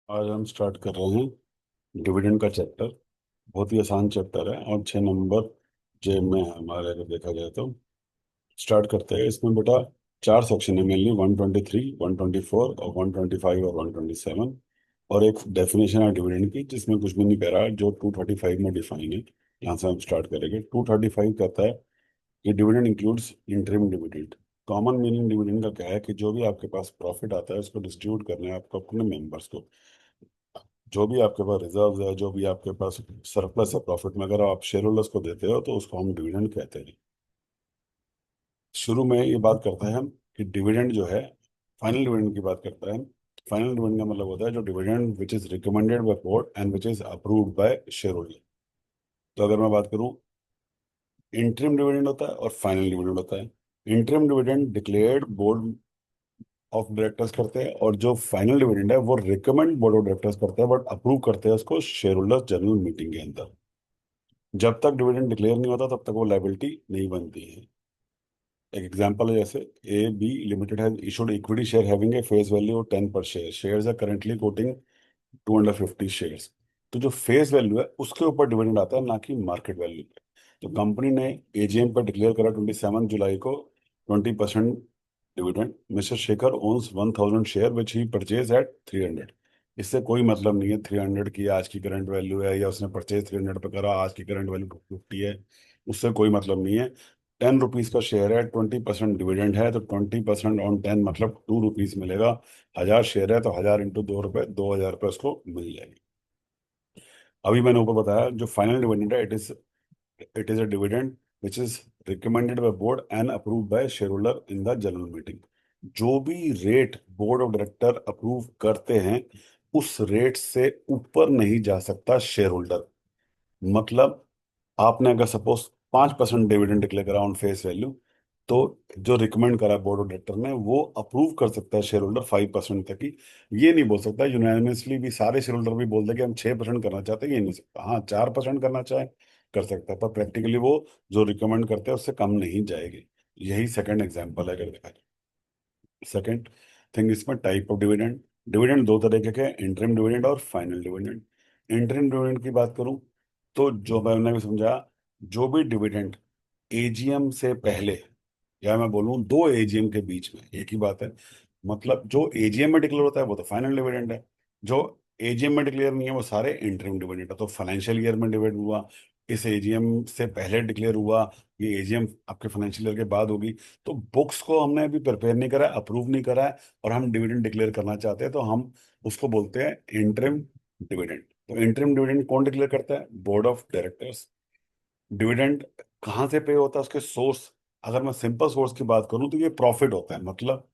आज हम स्टार्ट कर रहे हैं डिविडेंड का चैप्टर। बहुत ही आसान चैप्टर है और 6 नंबर जेब में है हमारे, अगर देखा जाए तो। स्टार्ट करते हैं। इसमें बेटा 4 सेक्शन है मेनली, 123, 124 और 125 और 127। और एक डेफिनेशन है डिविडेंड की, जिसमें कुछ भी नहीं कह रहा है, जो 235 में डिफाइन है। यहाँ से हम स्टार्ट करेंगे। 235 कहता है कि dividend includes interim dividend. Common meaning dividend का क्या है कि जो भी आपके पास प्रॉफिट आता है उसको डिस्ट्रीब्यूट करना है आपको अपने मेंबर्स को। जो भी आपके पास रिजर्व है, जो भी आपके पास सरप्लस है प्रॉफिट में, अगर आप शेयर होल्डर्स को देते हो तो उसको हम डिविडेंड कहते हैं। शुरू में ये बात करते हैं हम कि डिविडेंड जो है, फाइनल डिविडेंड की बात करता है। फाइनल डिविडेंड का मतलब होता है जो dividend which is recommended by board and which is approved by share holder. तो अगर मैं बात करूं, इंटरिम डिविडेंड होता है और फाइनल डिविडेंड होता है। Interim dividend declared board of directors करते हैं, और जो फाइनल डिविडेंड है वो रिकमेंड बोर्ड ऑफ डायरेक्टर्स करते हैं, बट अप्रूव करते हैं उसको शेयर होल्डर्स जनरल मीटिंग के अंदर। जब तक डिविडेंड डिक्लेयर नहीं होता तब तक वो लायबिलिटी नहीं बनती है। एक एग्जांपल है, जैसे A B limited has issued equity share having a face value 10 per share. Shares are currently quoting 250 shares. तो जो फेस वैल्यू है उसके ऊपर डिविडेंड आता है, ना कि मार्केट वैल्यू पे। तो कंपनी ने एजीएम पर डिक्लेयर करा 27 जुलाई को 20% dividend. Mister Shekhar owns 1000 share which he purchase at 300। इससे कोई मतलब नहीं है 300 की आज की करंट वैल्यू है, या उसने परचेज 300 पे करा आज की करंट वैल्यू 250 है। उससे कोई मतलब नहीं है। 10 रुपीज का शेयर है, 20% डिविडेंड है, तो 20% ऑन 10 मतलब 2 रुपीज मिलेगा। 1000 शेयर है तो 1000 × 2 रुपए, 2000 रुपये उसको मिल जाएगी। अभी मैंने ऊपर बताया जो फाइनल डिविडेंड है, it is a dividend which is recommended by board and approved by share holder in the general meeting. जो भी rate board of director approve करते हैं उस रेट से ऊपर नहीं जा सकता शेयर होल्डर। मतलब आपने अगर सपोज 5% डिविडेंड डिक्लेयर करा ऑन फेस वैल्यू, तो जो रिकमेंड करा बोर्ड ऑफ डायरेक्टर ने वो अप्रूव कर सकता है शेयर होल्डर 5% तक ही। ये नहीं बोल सकता यूनानिमसली भी, सारे शेयर होल्डर भी बोल दे कि हम 6% करना चाहते हैं, ये नहीं सकता। हाँ, 4% करना चाहे कर सकता है, पर प्रैक्टिकली वो जो रिकमेंड करते हैं उससे कम नहीं जाएगी। यही सेकंड एग्जाम्पल है, अगर देखा जाए। सेकंड थिंग, इसमें टाइप ऑफ डिविडेंड। डिविडेंड दो तरह के हैं, इंटरिम डिविडेंड और फाइनल डिविडेंड। इंटरिम डिविडेंड की बात करूं तो जो मैंने भी समझा, जो भी डिविडेंड एजीएम से पहले, या मैं बोलूं 2 एजीएम के बीच में, एक ही बात है। मतलब जो एजीएम में डिक्लेयर होता है वो तो फाइनल डिविडेंड है, जो एजीएम में डिक्लेयर नहीं है वो सारे इंटरिम डिविडेंड है। तो फाइनेंशियल ईयर में डिविडेंड हुआ, इस एजीएम से पहले डिक्लेयर हुआ, ये एजीएम आपके फाइनेंशियल ईयर के बाद होगी। तो बुक्स को हमने अभी प्रिपेयर नहीं करा है, अप्रूव नहीं करा है, और हम डिविडेंड डिक्लेयर करना चाहते हैं, तो हम उसको बोलते हैं इंटरिम डिविडेंड। तो इंटरिम डिविडेंड कौन डिक्लेयर करता है? Board of directors. डिविडेंड कहाँ से पे होता है, उसके सोर्स। अगर मैं सिंपल सोर्स की बात करूं तो ये प्रॉफिट होता है। मतलब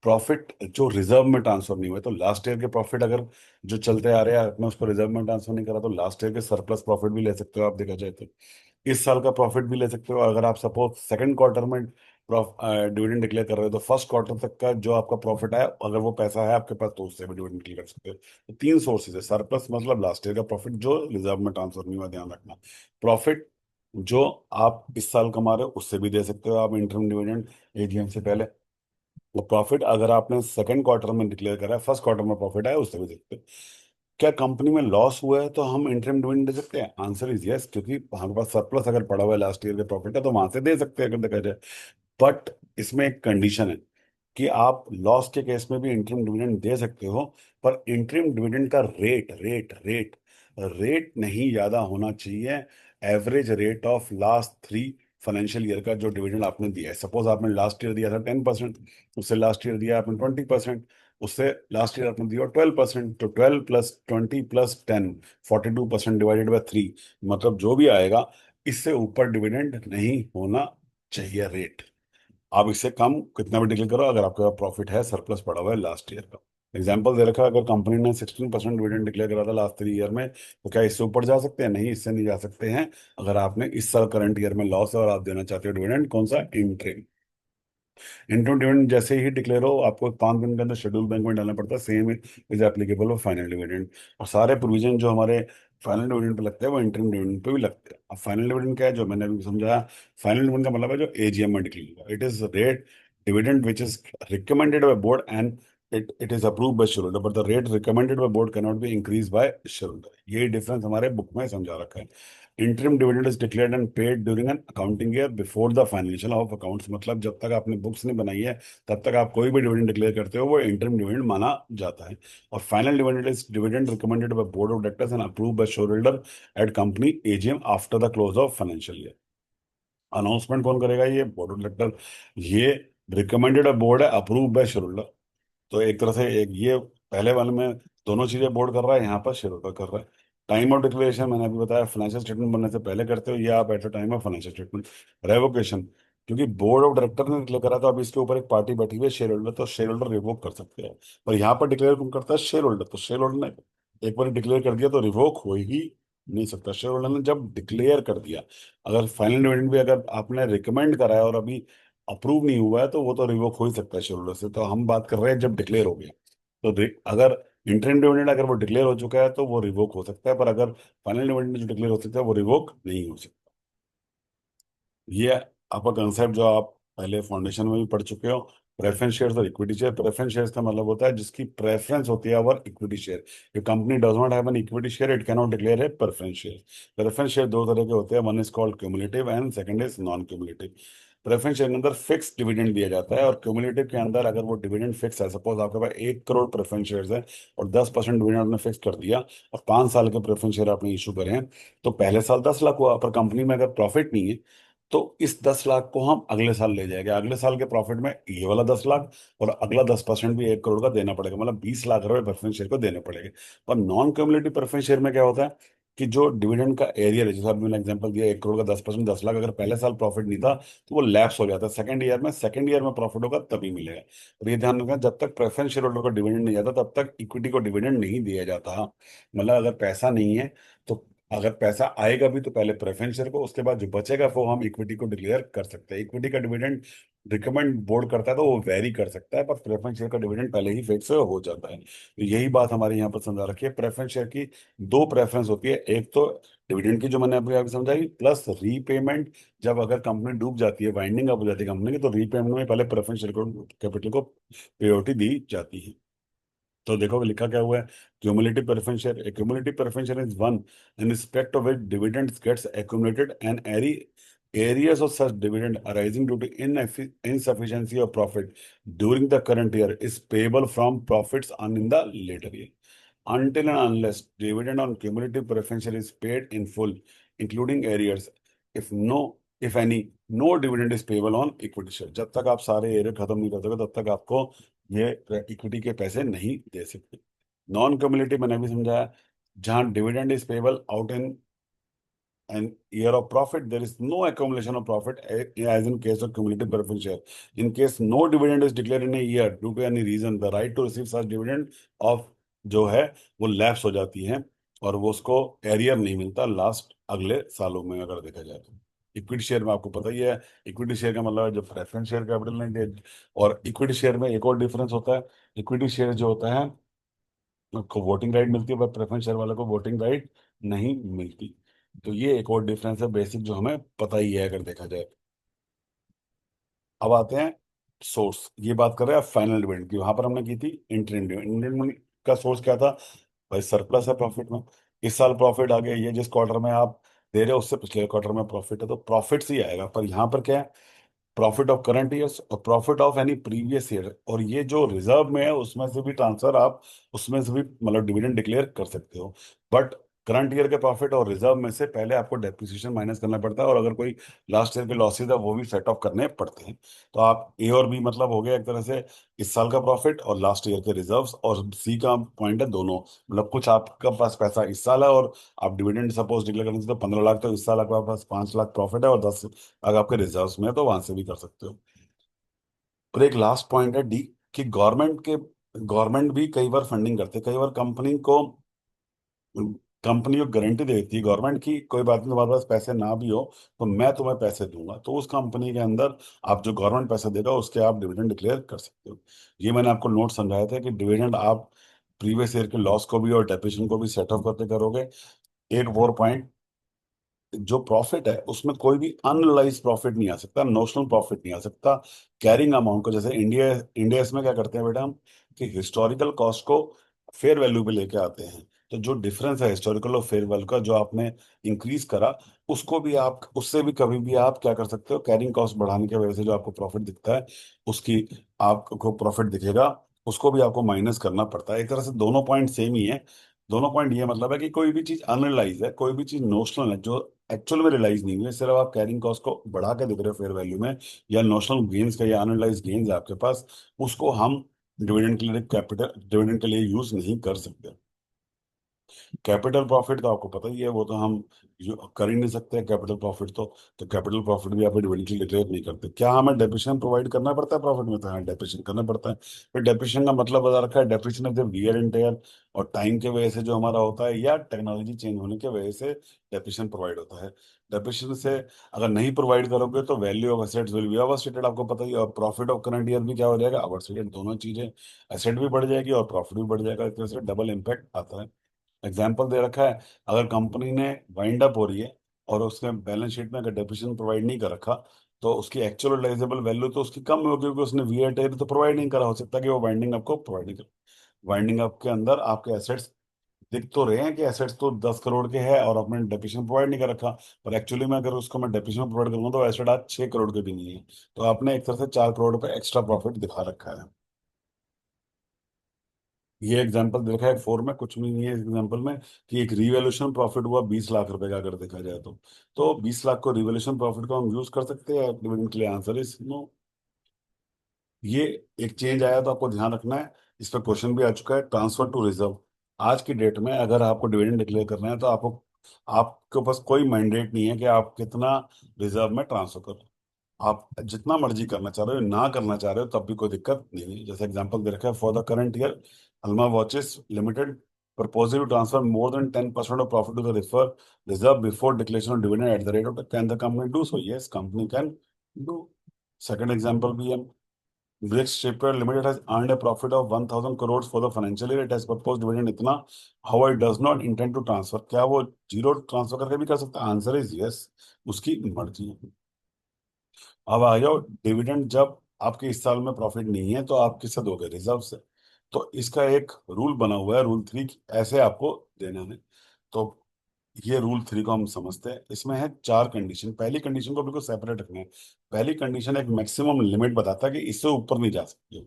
प्रॉफिट जो रिजर्व में ट्रांसफर नहीं हुए, तो लास्ट ईयर के प्रॉफिट अगर जो चलते आ रहे हैं, आपने उसको रिजर्व में ट्रांसफर नहीं करा, तो लास्ट ईयर के सरप्लस प्रॉफिट भी ले सकते हो आप, देखा जाए तो इस साल का प्रॉफिट भी ले सकते हो। अगर आप सपोज सेकंड क्वार्टर में डिविडेंड डिक्लेयर कर रहे हो, तो फर्स्ट क्वार्टर तक का जो आपका प्रॉफिट है, अगर वो पैसा है आपके पास, तो उससे भी डिविडेंड डिक्लेयर कर सकते हो। तो 3 सोर्सेज है। सरप्लस मतलब लास्ट ईयर का प्रॉफिट जो रिजर्व में ट्रांसफर नहीं हुआ, ध्यान रखना। प्रॉफिट जो आप इस साल कमा रहे हो उससे भी दे सकते हो आप इंटरम डिविडेंड एजीएम से पहले। वो प्रॉफिट अगर आपने सेकंड क्वार्टर में डिक्लेयर करा है, फर्स्ट क्वार्टर में प्रॉफिट आया, उससे भी दे सकते हो। क्या कंपनी में लॉस हुआ है तो हम इंटरिम डिविडेंड दे सकते हैं? आंसर इज यस, क्योंकि हमारे पास सरप्लस अगर पड़ा हुआ है लास्ट ईयर के प्रॉफिट का, तो वहां से दे सकते हैं अगर देखा जाए। बट इसमें एक कंडीशन है कि आप लॉस के केस में भी इंटरिम डिविडेंड दे सकते हो, पर इंटरिम डिविडेंड का रेट रेट रेट रेट नहीं ज्यादा होना चाहिए average rate of last 3 financial year का जो डिविडेंड आपने दिया है। सपोज आपने लास्ट ईयर दिया था 10%, उससे लास्ट ईयर दिया आपने 20%, उससे लास्ट ईयर आपने दिया 12%, तो 12 + 20 + 10, 42% डिवाइडेड बाय 3, मतलब जो भी आएगा इससे ऊपर डिविडेंड नहीं होना चाहिए रेट। आप इससे कम कितना भी डिक्लेयर करो, अगर आपके पास प्रॉफिट है, सरप्लस पड़ा हुआ है लास्ट ईयर का। एग्जाम्पल दे रखा है, अगर कंपनी ने 16% डिविडेंड डिक्लेयर करा था लास्ट 3 ईयर में, तो क्या इससे ऊपर जा सकते हैं? नहीं, इससे नहीं जा सकते हैं। अगर आपने इस साल करंट ईयर में लॉस है और आप देना चाहते हो डिविडेंड, कौन सा? इंट्रीम। इंटरम डिविडेंड जैसे ही डिक्लेयर हो, आपको 5 दिन के अंदर शेड्यूल बैंक में डालना पड़ता है। Same is applicable of final dividend. और सारे प्रोविजन जो हमारे फाइनल डिविडेंड पे लगते हैं वो इंटरम डिविडेंड पे भी लगते हैं। अब फाइनल डिविडेंड क्या है, जो मैंने अभी समझाया। फाइनल डिविडेंड का मतलब है जो एजीएम में डिक्लेयर हुआ। It is rate dividend which is recommended by board and it is approve by share holder but the rate recommended by board can not be increase by share holder. ये difference हमारे book में समझा रखा है। Interim dividend is declared and paid during an accounting year before the financial of accounts. मतलब जब तक आपने बुक्स नहीं बनाई है तब तक आप कोई भी डिविडेंड डिक्लेयर करते हो वो इंटरिम डिविडेंड माना जाता है। और final dividend is dividend recommended by board of directors and approve by share holder at company AGM after the close of financial year. Announcement कौन करेगा? ये बोर्ड ऑफ डायरेक्टर। ये रिकमेंडेड बोर्ड है, approve by share holder. तो एक तरह से एक ये पहले वाले में दोनों चीजें बोर्ड कर रहा है, यहाँ पर शेयर होल्डर कर रहा है। टाइम ऑफ डिक्लेरेशन मैंने अभी बताया, फाइनेंशियल स्टेटमेंट बनने से पहले करते हो या आप at the time of financial statement. Revocation, क्योंकि बोर्ड ऑफ डायरेक्टर ने डिक्लेयर करा तो अब इसके ऊपर एक पार्टी बैठी हुई है शेयर होल्डर, तो शेयर होल्डर रिवोक कर सकते हैं। पर यहाँ पर डिक्लेयर कौन करता है? Share holder. तो शेयर होल्डर ने एक बार डिक्लेयर कर दिया तो रिवोक हो ही नहीं सकता। शेयर होल्डर ने जब डिक्लेयर कर दिया, अगर फाइनल डिविडेंड भी अगर आपने रिकमेंड करा है और अभी अप्रूव नहीं हुआ है तो वो तो रिवोक हो ही सकता है शेयर होल्डर से। तो हम बात कर रहे हैं जब डिक्लेयर हो गया। तो अगर इंटरिम डिविडेंड अगर वो डिक्लेयर हो चुका है तो वो रिवोक हो सकता है, पर अगर फाइनल डिविडेंड जो डिक्लेयर हो सकता है वो रिवोक नहीं हो सकता। ये आपका कंसेप्ट जो आप पहले फाउंडेशन में भी पढ़ चुके हो। प्रेफरेंस शेयर्स और इक्विटी शेयर। प्रेफरेंस शेयर्स का मतलब होता है जिसकी प्रेफरेंस होती है over equity share. if company does not have an equity share it can not declare A preference share. Preference share दो तरह के होते हैं, one is called cumulative and second is non cumulative. Preference share के अंदर fix dividend दिया जाता है, और क्यूमुलेटिव के अंदर अगर वो डिविडेंड फिक्स है, सपोज आपके पास 1 करोड़ प्रेफरेंस शेयर्स है और 10% डिविडेंड आपने फिक्स कर दिया और 5 साल के प्रेफरेंस शेयर आपने इशू करे हैं, तो पहले साल 10 लाख हुआ, पर कंपनी में अगर प्रॉफिट नहीं है तो इस 10 लाख को हम अगले साल ले जाएंगे। अगले साल के प्रॉफिट में ये वाला 10 लाख और अगला 10% भी 1 करोड़ का देना पड़ेगा, मतलब 20 लाख रुपए प्रेफरेंस शेयर को देने पड़ेंगे। पर नॉन क्यूमुलेटिव प्रेफरेंस शेयर में क्या होता है कि जो डिविडेंड का एरियर है, जैसे अभी मैंने एग्जांपल दिया 1 करोड़ का 10%, 10 लाख, अगर पहले साल प्रॉफिट नहीं था तो वो लैप्स हो जाता है सेकंड ईयर में प्रॉफिट होगा तभी मिलेगा। और ये ध्यान रखना, जब तक प्रेफरेंस शेयर होल्डर को डिविडेंड नहीं जाता तब तक इक्विटी को डिविडेंड नहीं दिया जाता। मतलब अगर पैसा नहीं है तो अगर पैसा आएगा भी तो पहले प्रेफरेंस शेयर को, उसके बाद जो बचेगा वो हम इक्विटी को डिक्लेयर कर सकते हैं। इक्विटी का डिविडेंड रिकमेंड बोर्ड करता है तो वो वेरी कर सकता है, पर प्रेफरेंस शेयर का डिविडेंड पहले ही फिक्स हो जाता है। तो यही बात हमारे यहाँ पर समझा रखी है। प्रेफरेंस शेयर की दो प्रेफरेंस होती है, एक तो डिविडेंड की जो मैंने अभी आपको समझाई, प्लस रीपेमेंट। जब अगर कंपनी डूब जाती है, वाइंडिंग अप हो जाती है कंपनी की, तो रीपेमेंट में पहले प्रेफरेंस शेयर कैपिटल को प्रायोरिटी दी जाती है। तो देखो लिखा क्या हुआ है, cumulative preference share. A cumulative preference share is one in respect of which dividends gets accumulated and any areas of such dividend arising due to insufficiency of profit during the current year is payable from profits earned in the later year until and unless dividend on cumulative preference share is paid in full including arrears, if no if any no dividend is payable on equity share। जब तक आप सारे arrear खत्म नहीं कर दोगे तब तक आपको ये इक्विटी के पैसे नहीं दे सकते। नॉन कम्युलेटिव मैंने भी समझाया, जहां dividend is payable out in an year of profit, there is no accumulation of profit as in case of cumulative preference share. In case no dividend is declared in a year due to any reason, the right to receive such dividend of जो है वो lapse हो जाती है और वो उसको arrear नहीं मिलता लास्ट अगले सालों में अगर देखा जाए तो। इक्विटी शेयर में आपको पता ही है, इक्विटी शेयर का मतलब है जो प्रेफरेंस शेयर कैपिटल नहीं दे। और इक्विटी शेयर में एक और डिफरेंस होता है, इक्विटी शेयर जो होता है को वोटिंग राइट मिलती है, पर प्रेफरेंस शेयर वाले को वोटिंग राइट नहीं मिलती। तो ये एक और डिफरेंस है बेसिक जो हमें पता ही है अगर देखा जाए। अब आते हैं सोर्स। ये बात कर रहे हैं फाइनल डिविडेंड की, वहां पर हमने की थी इंटरिम डिविडेंड। इंटरिम का सोर्स क्या था? भाई सरप्लस है प्रॉफिट में। इस साल प्रॉफिट आ गया, ये जिस क्वार्टर में आप दे रहे हो उससे पिछले क्वार्टर में प्रॉफिट है तो प्रॉफिट से ही आएगा। पर यहाँ पर क्या है, प्रॉफिट ऑफ करंट ईयर्स और profit of any previous year, और ये जो रिजर्व में है उसमें से भी ट्रांसफर आप उसमें से भी मतलब डिविडेंड डिक्लेयर कर सकते हो। बट करंट ईयर के प्रॉफिट और रिजर्व में से पहले आपको डेप्रिसिएशन माइनस करना पड़ता है, और अगर कोई लास्ट ईयर के लॉसेज है वो भी सेट ऑफ करने पड़ते हैं। तो आप ए और बी मतलब हो गया एक तरह से इस साल का प्रॉफिट और लास्ट ईयर के रिजर्व्स, और सी का पॉइंट है दोनों। मतलब कुछ आपका पास पैसा इस साल है और आप डिविडेंड सपोज डिक्लेयर करने से तो 15 लाख, तो इस साल आपके पास 5 लाख प्रॉफिट है और 10 अगर आपके रिजर्व्स में है तो वहां से भी कर सकते हो। और एक लास्ट पॉइंट है डी, कि गवर्नमेंट भी कई बार फंडिंग करते हैं। कई बार कंपनी को गारंटी देती है गवर्नमेंट की कोई बात नहीं, तुम्हारे पास पैसे ना भी हो तो मैं तुम्हें पैसे दूंगा, तो उस कंपनी के अंदर आप जो गवर्नमेंट पैसे देगा उसके आप डिविडेंड डिक्लेयर कर सकते हो। ये मैंने आपको नोट समझाया था कि डिविडेंड आप प्रीवियस ईयर के लॉस को भी और डेप्रिसिएशन को भी सेट ऑफ करते करोगे। एक और पॉइंट, जो प्रॉफिट है उसमें कोई भी अनरियलाइज प्रॉफिट नहीं आ सकता, नोशनल प्रॉफिट नहीं आ सकता। कैरिंग अमाउंट को, जैसे इंडिया इंडिया इसमें क्या करते हैं बेटा हम, कि हिस्टोरिकल कॉस्ट को फेयर वैल्यू पे लेके आते हैं। तो जो डिफरेंस है हिस्टोरिकल और फेयर वैल्यू का, जो आपने इंक्रीज करा, उसको भी आप, उससे भी कभी भी आप क्या कर सकते हो, कैरिंग कॉस्ट बढ़ाने की वजह से जो आपको प्रॉफिट दिखता है, उसकी आपको प्रॉफिट दिखेगा, उसको भी आपको माइनस करना पड़ता है। एक तरह से दोनों पॉइंट सेम ही है। दोनों पॉइंट ये मतलब है कि कोई भी चीज अनरियलाइज है, कोई भी चीज नोशनल है जो एक्चुअल में रियलाइज नहीं हुई है, सिर्फ आप कैरिंग कॉस्ट को बढ़ा के दिख रहे हो फेयर वैल्यू में, या नोशनल गेन्स का या अनरियलाइज गेन्स है आपके पास, उसको हम डिविडेंड के लिए, कैपिटल डिविडेंड के लिए यूज नहीं कर सकते। कैपिटल प्रॉफिट तो आपको पता ही है, वो तो हम कर ही नहीं सकते कैपिटल प्रॉफिट तो कैपिटल प्रॉफिट भी आप इवेंचुअली डिक्लेयर नहीं करते। क्या हमें डेप्रिसिएशन प्रोवाइड करना पड़ता है प्रॉफिट में? तो हाँ, डेप्रिसिएशन करना पड़ता है। फिर डेप्रिसिएशन का मतलब बता रखा है, depreciation of the wear and tear, और टाइम के वजह से जो हमारा होता है, या टेक्नोलॉजी चेंज होने की वजह से डेप्रिसिएशन प्रोवाइड होता है। डेप्रिसिएशन से अगर नहीं प्रोवाइड करोगे तो value of assets will be overstated, आपको पता ही है, और प्रॉफिट ऑफ करंट ईयर भी क्या हो जाएगा, ओवरस्टेटेड। दोनों चीजें, एसेट भी बढ़ जाएगी और प्रॉफिट भी बढ़ जाएगा, इस तरह से डबल इम्पैक्ट आता है। एग्जाम्पल दे रखा है, अगर कंपनी ने वाइंड अप हो रही है और उसने बैलेंस शीट में अगर डेप्रिसिएशन प्रोवाइड नहीं कर रखा, तो उसकी एक्चुअल रिलाइजेबल वैल्यू तो उसकी कम होगी, क्योंकि उसने वीएट तो प्रोवाइड नहीं करा। हो सकता है कि वो वाइंडिंग अप को प्रोवाइड नहीं करे। वाइंडिंग अप के अंदर आपके एसेट्स दिख तो रहे हैं कि एसेट्स तो 10 करोड़ के हैं और आपने डेप्रिसिएशन प्रोवाइड नहीं कर रखा, पर एक्चुअली में अगर उसको मैं डेप्रिसिएशन प्रोवाइड करूंगा तो एसेट आज 6 करोड़ के भी नहीं है। तो आपने एक तरह से 4 करोड़ रुपए एक्स्ट्रा प्रॉफिट दिखा रखा है। ये एग्जांपल देखा है फोर में, कुछ भी नहीं है इस एग्जांपल में, कि एक रिवैल्यूएशन प्रॉफिट हुआ 20 लाख रुपए का, अगर देखा जाए तो 20 लाख को रिवैल्यूएशन प्रॉफिट को हम यूज कर सकते हैं डिविडेंड के लिए? Answer is no. ये एक चेंज आया तो आपको ध्यान रखना है। इस पर क्वेश्चन भी आ चुका है, ट्रांसफर टू रिजर्व। आज की डेट में अगर आपको डिविडेंड डिक्लेयर करना है तो आपको, आपके पास कोई मैंडेट नहीं है कि आप कितना रिजर्व में ट्रांसफर करो। आप जितना मर्जी करना चाह रहे हो, ना करना चाह रहे हो, तब भी कोई दिक्कत नहीं है। जैसे एग्जांपल दे रखा है, for the current year Alma Watches Limited proposes to transfer more than 10% of profit to the reserve before declaration of dividend at the rate of, can the company do so? Yes, company can do. Second example भी है, Brix shipyard limited has earned a profit of 1000 crores for the financial year, it has proposed dividend इतना, how it does not intend to transfer, क्या वो zero transfer करके भी कर सकता है? आंसर इज यस, उसकी मर्जी है। अब आ जाओ, डिविडेंड जब आपके इस साल में प्रॉफिट नहीं है तो आप किससे दोगे? रिजर्व से। तो इसका एक रूल बना हुआ है, रूल 3, ऐसे आपको देना है। तो ये रूल 3 को हम समझते हैं। इसमें है 4 कंडीशन। पहली कंडीशन को बिल्कुल सेपरेट रखना है। पहली कंडीशन एक मैक्सिमम लिमिट बताता है कि इससे ऊपर नहीं जा सकते।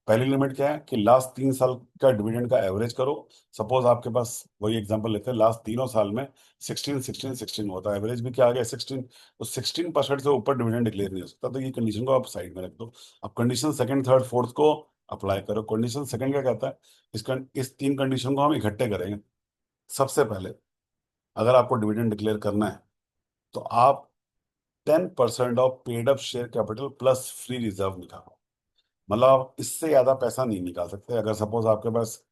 पहली लिमिट क्या है कि लास्ट 3 साल का डिविडेंड का एवरेज करो। सपोज आपके पास, वही एग्जांपल लेते हैं, लास्ट तीनों साल में 16 16 16 होता है, एवरेज भी क्या आ गया 16, तो 16% से ऊपर डिविडेंड डिक्लेयर नहीं हो सकता। तो ये कंडीशन को आप साइड में रख दो। अब कंडीशन सेकंड थर्ड फोर्थ को अप्लाई करो। कंडीशन सेकंड क्या कहता है, इस 3 कंडीशन को हम इकट्ठे करेंगे। सबसे पहले, अगर आपको डिविडेंड डिक्लेयर करना है तो आप 10% of paid up share capital plus free reserve निकालो। मतलब आप इससे ज्यादा पैसा नहीं निकाल सकते। अगर सपोज आपके पास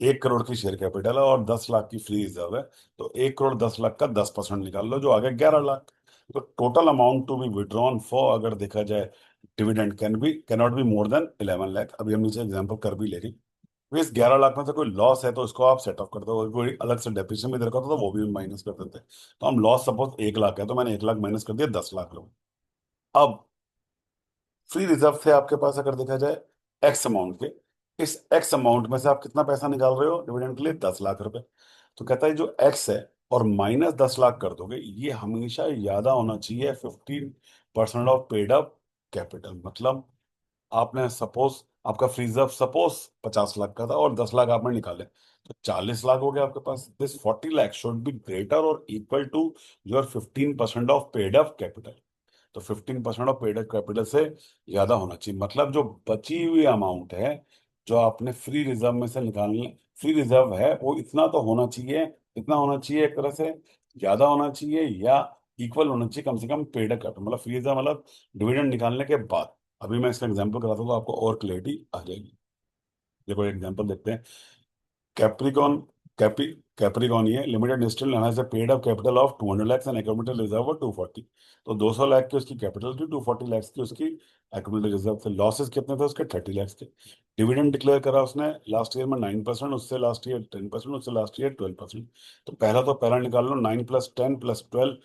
1 करोड़ की शेयर कैपिटल है और 10 लाख की फ्री रिजर्व है, तो 1 करोड़ 10 लाख का 10% निकाल लो, जो आ गया 11 लाख। तो total amount to be withdrawn for, अगर देखा जाए, dividend can not be more than 11 lakh. अभी हम नीचे एग्जाम्पल कर भी लेंगे। तो इस 11 लाख में से कोई लॉस है तो इसको आप सेट ऑफ कर दो। कोई अलग से डेप्रिसिएशन भी दे रखा था तो वो भी माइनस कर देते। तो हम लॉस, सपोज 1 लाख है तो मैंने 1 लाख माइनस कर दिया, 10 लाख लो। अब फ्री रिजर्व थे आपके पास, अगर देखा जाए, एक्स अमाउंट के, इस एक्स अमाउंट में से आप कितना पैसा निकाल रहे हो डिविडेंड के लिए? 10 लाख रुपए। तो कहता है जो एक्स है और माइनस 10 लाख कर दोगे, ये हमेशा ज्यादा होना चाहिए 15% ऑफ पेड अप कैपिटल। मतलब आपने सपोज, आपका फ्री रिजर्व सपोज 50 लाख का था और 10 लाख आपने निकाले, तो 40 लाख हो गया आपके पास। This 40 lakh should be greater और equal to your 15% of paid up capital. तो 15% ऑफ पेड कैपिटल से ज्यादा होना चाहिए। मतलब जो बची हुई अमाउंट है, जो आपने फ्री रिजर्व में से निकालने, फ्री रिजर्व है, वो इतना तो होना चाहिए, इतना होना चाहिए एक तरह से, ज्यादा होना चाहिए या इक्वल होना चाहिए कम से कम पेड कैपिटल। मतलब फ्री रिजर्व मतलब डिविडेंड निकालने के बाद। अभी मैं इसका एग्जांपल कराता हूँ तो आपको और क्लियरिटी आ जाएगी। देखो एग्जांपल देखते हैं। कैप्रिकॉन कैपी कैप्रिकॉन ये limited still has a paid up capital of 200 lakhs and accumulated reserve of 240। तो 200 लाख की उसकी कैपिटल थी, 240 lakhs की उसकी एक्यूमुलेटेड रिजर्व थे। लॉसेस कितने थे उसके? 30 lakhs थे। डिविडेंड डिक्लेयर करा उसने लास्ट ईयर में 9%, उससे लास्ट ईयर 10%, उससे लास्ट ईयर 12%। तो पहला तो पहला निकाल लो, 9 + 10 + 12,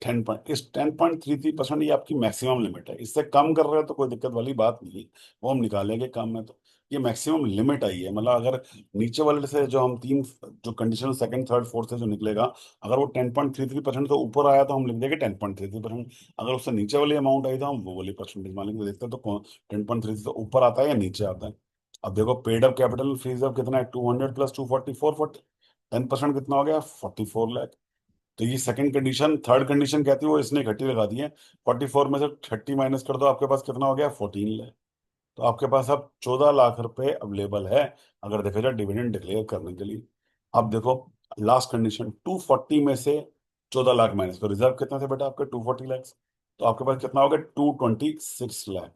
10 पॉइंट, इस 10.33% ये आपकी मैक्सिमम लिमिट है। इससे कम कर रहे हो तो कोई दिक्कत वाली बात नहीं है, वो हम निकालेंगे कम है तो। ये मैक्सिमम लिमिट आई है। मतलब अगर नीचे वाले से जो हम तीन जो कंडीशन सेकंड थर्ड फोर्थ से जो निकलेगा, अगर वो 10.33% तो ऊपर आया तो हम लिख देंगे 10.33%। अगर उससे नीचे वाली अमाउंट आई तो हम वो वाली परसेंटेज मान लेंगे। देखते हैं तो 10.33 तो ऊपर आता है या नीचे आता है। अब देखो paid up capital freeze up कितना है, 200 प्लस 240 440, 10% कितना हो गया, 44 लाख। तो ये सेकंड कंडीशन। थर्ड कंडीशन कहती है वो इसने इकट्ठी लगा दी है। 44 में से 30 माइनस कर दो, आपके पास कितना हो गया, 14 लाख। तो आपके पास अब 14 लाख रुपए अवेलेबल है अगर देखा जाए डिविडेंड डिक्लेयर करने के लिए। अब देखो लास्ट कंडीशन, 240 में से 14 लाख माइनस करो, रिजर्व कितना थे बेटा आपके, 240 लैक्स। तो आपके पास कितना हो गया, 226 लाख।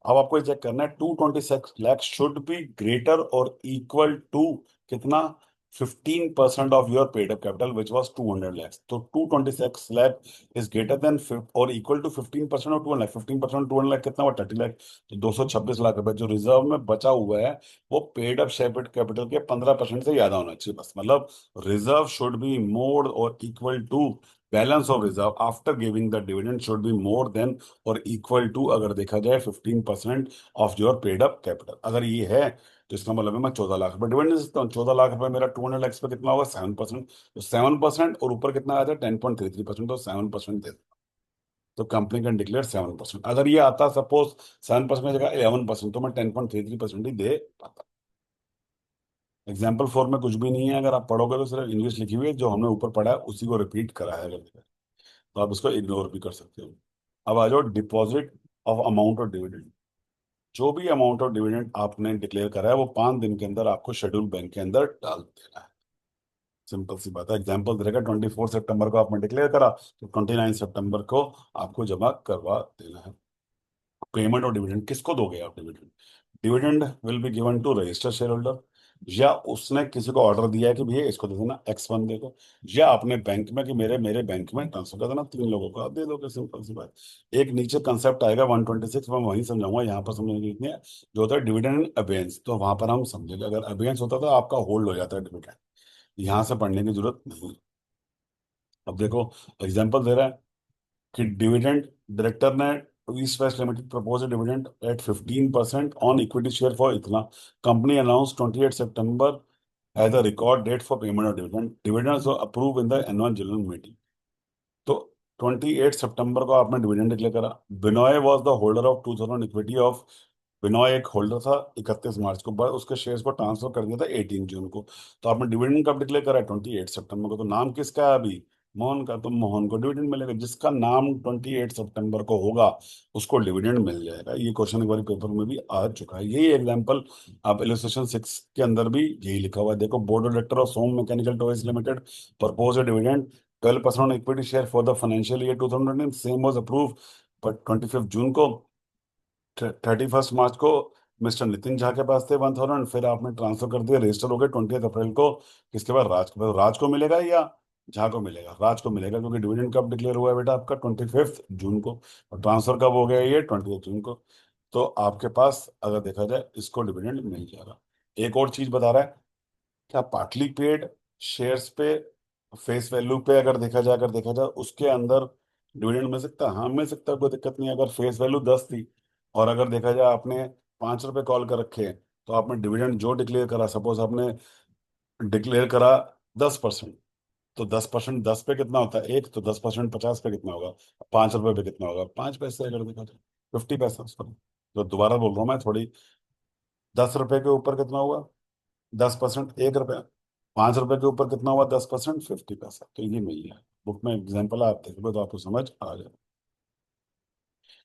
अब आपको ये चेक करना है 226 लाख शुड बी ग्रेटर और इक्वल टू कितना, 15% of your paid up capital which was 200 lakhs. तो 226 लाख इज ग्रेटर देन और equal to 15% of 200 lakh. 15% 200 lakh कितना हुआ, 30 लाख। तो 226 लाख रुपए जो रिजर्व में बचा हुआ है वो पेड अप शेयर कैपिटल के 15% से ज्यादा होना चाहिए बस। मतलब रिजर्व शुड बी मोर और equal to balance of reserve after giving the dividend should be more than और इक्वल टू अगर देखा जाए 15% of your paid up capital. अगर ये है तो इसका मतलब है मैं 14 लाख रुपए डिविडेंड दे सकता हूँ। 14 लाख रुपए मेरा 200 लैक्स पे कितना होगा, 7%। तो 7% और ऊपर कितना आ जाए, 10.33%। तो 7% दे। तो कंपनी कैन डिक्लेयर 7%। अगर ये आता सपोज 7% की जगह 11%, तो मैं 10.33% ही दे पाता। एग्जाम्पल 4 में कुछ भी नहीं है, अगर आप पढ़ोगे तो सिर्फ इंग्लिश लिखी हुई है, जो हमने ऊपर पढ़ा है उसी को रिपीट करा है अगर देखा, तो आप इसको इग्नोर भी कर सकते हो। अब आ जाओ deposit of amount of dividend. जो भी अमाउंट ऑफ डिविडेंड आपने डिक्लेयर करा है वो 5 दिन के अंदर आपको शेड्यूल बैंक के अंदर डाल देना है। सिंपल सी बात है। एग्जाम्पल दे रहेगा 24 सितंबर को आपने डिक्लेयर करा, तो 29 सितंबर को आपको जमा करवा देना है। पेमेंट और डिविडेंड किसको दोगे आप, dividend, dividend will be given to register share holder, या उसने किसी को ऑर्डर दिया है कि भैया इसको दे देना X1 देखो, या अपने बैंक में कि मेरे मेरे बैंक में ट्रांसफर कर देना, 3 लोगों को आप दे दोगे। सिंपल सी बात। एक नीचे कंसेप्ट आएगा 126, मैं वहीं समझाऊंगा, यहाँ पर समझने की इतनी है, जो होता है डिविडेंड अबेंस, तो वहां पर हम समझेंगे। अगर अबेंस होता तो आपका होल्ड हो जाता है डिविडेंड, यहाँ से पढ़ने की जरूरत नहीं। अब देखो एग्जाम्पल दे रहा है कि डिविडेंड डायरेक्टर ने East West Limited propose dividend at 15% on equity share for इतना, कंपनी अनाउंस 28 सितंबर as a record date for payment of dividend, dividends approve in the annual general meeting. तो 28 सितंबर को आपने डिविडेंड डिक्लेयर करा। Binoy was the holder of 2000 equity of, Binoy एक holder था 31 मार्च को, बाद उसके शेयर्स को ट्रांसफर कर दिया था 18 जून को। तो आपने डिविडेंड कब डिक्लेयर करा है, 28 सितंबर को। तो नाम किसका है अभी, मोहन का, तो मोहन को डिविडेंड मिलेगा। जिसका नाम 28 सितंबर को होगा उसको डिविडेंड मिल जाएगा। ये क्वेश्चन एक बार पेपर में भी आ चुका है। यही एग्जांपल आप इलस्ट्रेशन 6 के अंदर भी यही लिखा हुआ है। देखो board of director of Som mechanical toys limited propose dividend 12% equity share for the financial year 2000, same was approve पर 25 जून को। 31 मार्च को मिस्टर नितिन झा के पास थे 1000, फिर आपने ट्रांसफर कर दिया, रजिस्टर हो गए 20 अप्रैल को। किसके बाद, राज के पास। राज को मिलेगा या झा को मिलेगा, राज को मिलेगा, क्योंकि डिविडेंड कब डिक्लेयर हुआ है बेटा आपका, 25 जून को। और ट्रांसफर कब हो गया ये, 28 जून को। तो आपके पास अगर देखा जाए इसको डिविडेंड मिल जाएगा। एक और चीज बता रहा है, क्या पार्टली पेड शेयर्स पे फेस वैल्यू पे अगर देखा जाए उसके अंदर डिविडेंड मिल सकता है, हाँ मिल सकता है, कोई दिक्कत नहीं है। अगर फेस वैल्यू 10 थी और अगर देखा जाए आपने 5 रुपए कॉल कर रखे हैं, तो आपने डिविडेंड जो डिक्लेयर करा, सपोज आपने डिक्लेयर करा 10%, तो 10%, 10 पे कितना होता है एक, तो 10% 50 पे कितना होगा, 5 रुपए पे कितना होगा, 5 पैसे। अगर देखा जाए 50 पैसा उसका। तो दोबारा बोल रहा हूँ मैं थोड़ी, 10 रुपए के ऊपर कितना हुआ, 10% 1 रुपया, 5 रुपए के ऊपर कितना हुआ, 10% 50 पैसा। तो ये मिल गया, बुक में एग्जाम्पल आप देखोगे तो आपको समझ आ जाए।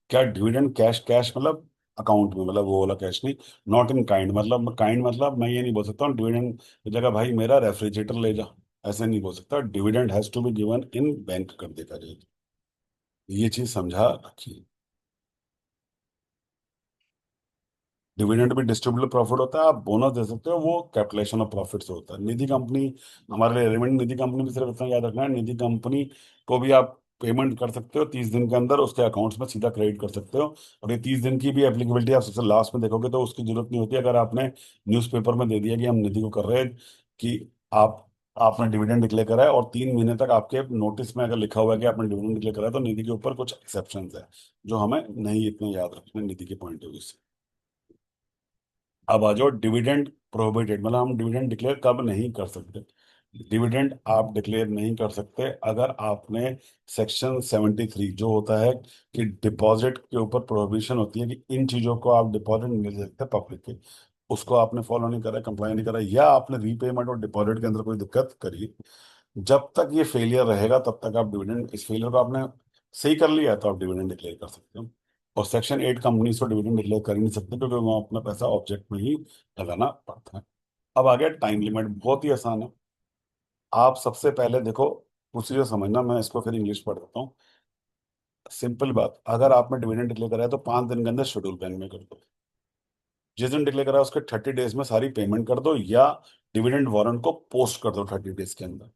क्या डिविडेंड कैश, कैश मतलब अकाउंट में, मतलब वो वाला कैश नहीं, नॉट इन काइंड। मतलब काइंड मतलब मैं ये नहीं बोल सकता हूँ डिविडेंड की जगह भाई मेरा रेफ्रिजरेटर ले जा, ऐसे नहीं बोल सकता। Dividend has to be given in bank कर देखा जाए, ये चीज समझा रखिए। डिविडेंड भी डिस्ट्रीब्यूटेबल प्रॉफिट होता है, आप बोनस दे सकते हो, वो कैपिटलाइजेशन ऑफ प्रॉफिट से होता है। निधि कंपनी हमारे लिए रेलिवेंट, निधि कंपनी भी सिर्फ इतना याद रखना है, निधि कंपनी को भी आप पेमेंट कर सकते हो 30 दिन के अंदर, उसके अकाउंट्स में सीधा क्रेडिट कर सकते हो। और ये 30 दिन की भी एप्लीकेबिलिटी आप सबसे लास्ट में देखोगे तो उसकी जरूरत नहीं होती। अगर आपने न्यूज़पेपर में दे दिया कि हम निधि को कर रहे हैं, कि आप आपने डिविडेंड डिक्लेयर करा है और 3 महीने तक आपके नोटिस में अगर लिखा हुआ है कि आपने डिविडेंड डिक्लेयर करा है, तो निधि के ऊपर कुछ एक्सेप्शन है जो हमें नहीं इतने याद रखने निधि के पॉइंट ऑफ व्यू से। अब आ जाओ डिविडेंड प्रोहिबिटेड, मतलब हम डिविडेंड डिक्लेयर कब नहीं कर सकते। डिविडेंड आप डिक्लेयर नहीं कर सकते अगर आपने सेक्शन 73 जो होता है कि डिपॉजिट के ऊपर प्रोहिबिशन होती है कि इन चीजों को आप डिपॉजिट नहीं दे सकते पब्लिक के, उसको आपने फॉलो नहीं करा, कंप्लाई नहीं करा, या आपने रीपेमेंट और डिपॉजिट के अंदर कोई दिक्कत करी, जब तक ये फेलियर रहेगा तब तक आप डिविडेंड, इस फेलियर को आपने सही कर लिया तो आप डिविडेंड डिक्लेयर कर सकते हो। और सेक्शन 8 कंपनीज को डिविडेंड डिक्लेयर कर ही नहीं सकते क्योंकि वो अपना पैसा ऑब्जेक्ट में ही लगाना पड़ता है। अब आ गया टाइम लिमिट, बहुत ही आसान है। आप सबसे पहले देखो, प्रोसीजर समझना, मैं इसको फिर इंग्लिश पढ़ देता हूँ। सिंपल बात, अगर आपने डिविडेंड डिक्लेयर करा है तो 5 दिन के अंदर शेड्यूल बैंक में कर दो। जिस दिन डिक्लेयर करा है उसके 30 डेज में सारी पेमेंट कर दो, या डिविडेंड वारंट को पोस्ट कर दो 30 डेज के अंदर।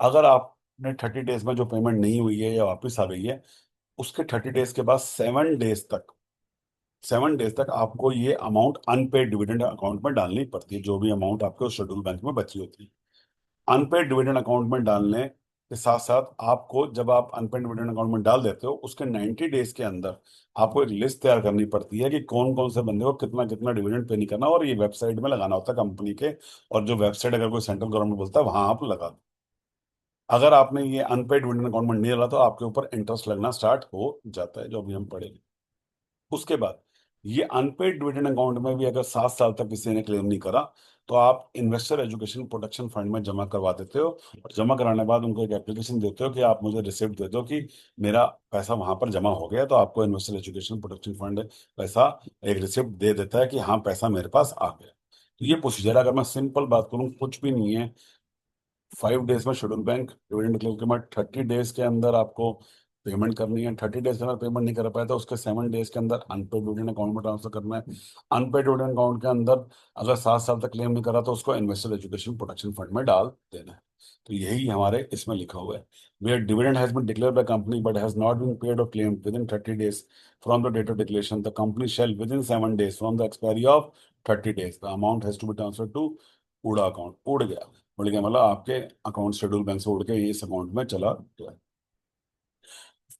अगर आपने 30 डेज में जो पेमेंट नहीं हुई है या वापस आ गई है, उसके 30 डेज के बाद 7 डेज तक आपको ये अमाउंट अनपेड डिविडेंड अकाउंट में डालनी पड़ती है, जो भी अमाउंट आपके शेड्यूल बैंक में बची होती है। अनपेड डिविडेंड अकाउंट में डालने के साथ साथ आपको, जब आप अनपेड डिविडेंड अकाउंट में डाल देते हो, उसके 90 डेज के अंदर आपको एक लिस्ट तैयार करनी पड़ती है कि कौन कौन से बंदे को कितना कितना डिविडेंड पे नहीं करना, और ये वेबसाइट में लगाना होता है कंपनी के। और जो वेबसाइट अगर कोई सेंट्रल गवर्नमेंट बोलता है वहां आप लगा दो। अगर आपने ये अनपेड डिविडेंड अकाउंट में नहीं डाला तो आपके ऊपर इंटरेस्ट लगना स्टार्ट हो जाता है, जो अभी हम पढ़ेंगे। उसके बाद ये अनपेड डिविडेंड अकाउंट में भी अगर 7 साल तक किसी ने क्लेम नहीं करा, तो आप इन्वेस्टर एजुकेशन प्रोटेक्शन फंड में जमा करवा देते हो। और जमा कराने के बाद उनको एक एप्लीकेशन देते हो कि आप मुझे रिसिप्ट दे दो कि मेरा पैसा वहां पर जमा हो गया, तो आपको इन्वेस्टर एजुकेशन प्रोटेक्शन फंड पैसा एक रिसिप्ट दे देता है कि हाँ पैसा मेरे पास आ गया। तो ये प्रोसीजर, अगर मैं सिंपल बात करूँ, कुछ भी नहीं है। 5 डेज में शेड्यूल बैंक डिविडेंड डिक्लेयर के बाद 30 डेज के अंदर आपको पेमेंट करनी है। 30 डेज के अंदर पेमेंट नहीं कर पाया तो उसके 7 डेज के अंदर अनपेड डिविडेंड अकाउंट में ट्रांसफर करना है। अनपेड डिविडेंड अकाउंट के अंदर अगर 7 साल तक क्लेम नहीं करा तो उसको इन्वेस्टर एजुकेशन प्रोटेक्शन फंड में डाल देना है। तो यही हमारे इसमें लिखा हुआ है। Where dividend has been declared by company but has not been paid और claimed within 30 days from the date of declaration, the company shall within 7 days from the expiry of 30 days the amount has to be transfer to उड़ा account. उड़ गया, उड़ गया मतलब आपके account schedule bank से उड़ के इस अकाउंट में चला गया।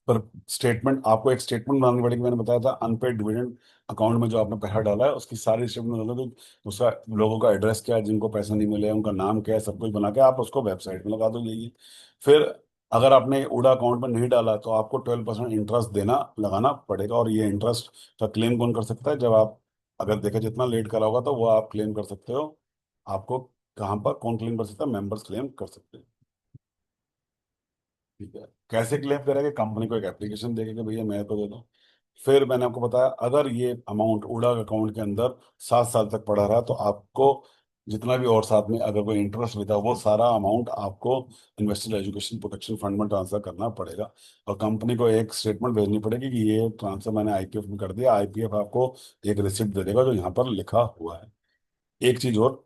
पर स्टेटमेंट, आपको एक स्टेटमेंट बनानी पड़ेगी, मैंने बताया था अनपेड डिविडेंड अकाउंट में जो आपने पैसा डाला है उसकी सारी स्टेटमेंट बना दो। उसका, लोगों का एड्रेस क्या है जिनको पैसे नहीं मिले, उनका नाम क्या है, सब कुछ बना के आप उसको वेबसाइट में लगा दो, यही। फिर अगर आपने उड़ा अकाउंट में नहीं डाला तो आपको 12% इंटरेस्ट देना लगाना पड़ेगा। और ये इंटरेस्ट का क्लेम कौन कर सकता है, जब आप, अगर देखा जितना लेट करा होगा तो वो आप क्लेम कर सकते हो। आपको कहाँ पर कौन क्लेम कर सकता है, मेंबर्स क्लेम कर सकते हैं। ठीक है, कैसे क्लेम करेंगे, कंपनी को एक एप्लीकेशन देके कि भैया मेरे को दे दो। फिर मैंने आपको बताया अगर ये अमाउंट उड़ा अकाउंट के अंदर 7 साल तक पड़ा रहा तो आपको जितना भी और साथ में अगर कोई इंटरेस्ट लेता है वो सारा अमाउंट आपको इन्वेस्टर एजुकेशन प्रोटेक्शन फंड में ट्रांसफर करना पड़ेगा। और कंपनी को एक स्टेटमेंट भेजनी पड़ेगी कि ये ट्रांसफर मैंने आईपीएफ में कर दिया। आईपीएफ आपको एक रिसिप्ट दे देगा जो यहाँ पर लिखा हुआ है। एक चीज और,